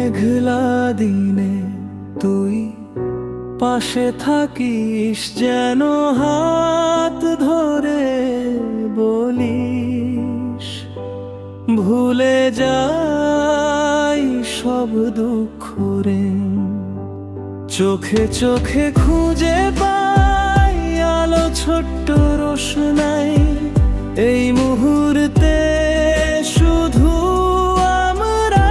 মেঘলা দিনে তুই পাশে থাকিস, যেন হাত ধরে বলিস ভুলে যাই সব দুঃখ রে। চোখে চোখে খুঁজে পাই আলো ছোট্ট রোশনাই, এই মুহূর্তে শুধু আমরা,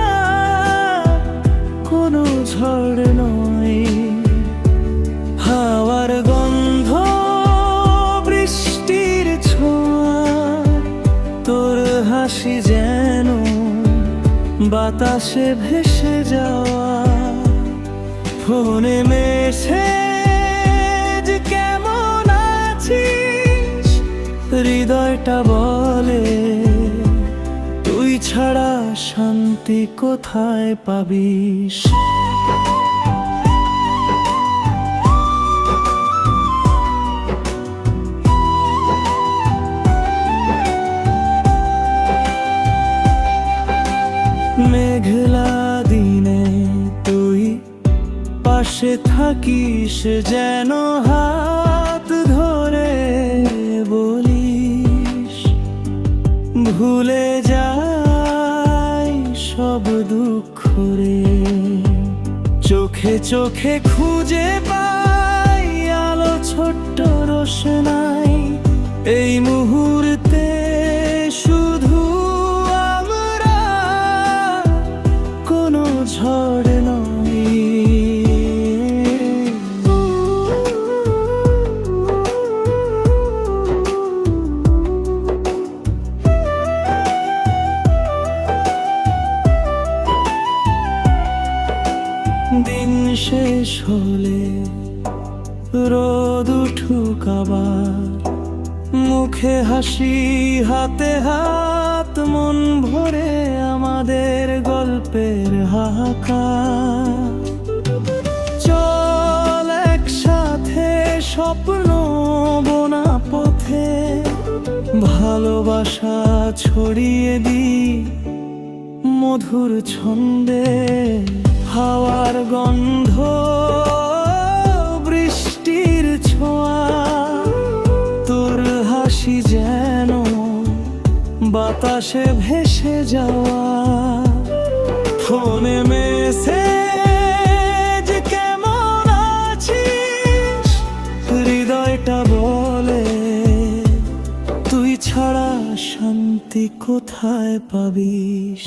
কোনো ঝড় নয়। হাওয়ার গন্ধ, বৃষ্টির ছোঁয়া, তোর হাসি যেন বাতাসে ভেসে যাওয়া। ফোনে মেসেজ কেমন আছিস, হৃদয়টা বলে তুই ছাড়া শান্তি কোথায় পাবিস। মেঘলা দিনে তুই পাশে থাকিস, যেন হাত ধরে বলিস ভুলে যাই সব দুঃখ রে। চোখে চোখে খুঁজে পাই আলো ছোট্ট রোশনাই, এই মুহূর্তে শুধু আমরা, কোনো ঝড় নয়। দিন শেষ হলে রোদ উঠুক আবার, মুখে হাসি হাতে হাত, মন ভরে আমাদের গল্পের হাহাকার। চল একসাথে স্বপ্ন বোনা পথে, ভালোবাসা ছড়িয়ে দিই মধুর ছন্দে। হাওয়ার গন্ধ, বৃষ্টির ছোঁয়া, তোর হাসি যেন বাতাসে ভেসে যাওয়া। ফোনে মেসেজ কেমন আছিস, হৃদয়টা বলে তুই ছাড়া শান্তি কোথায় পাবিস।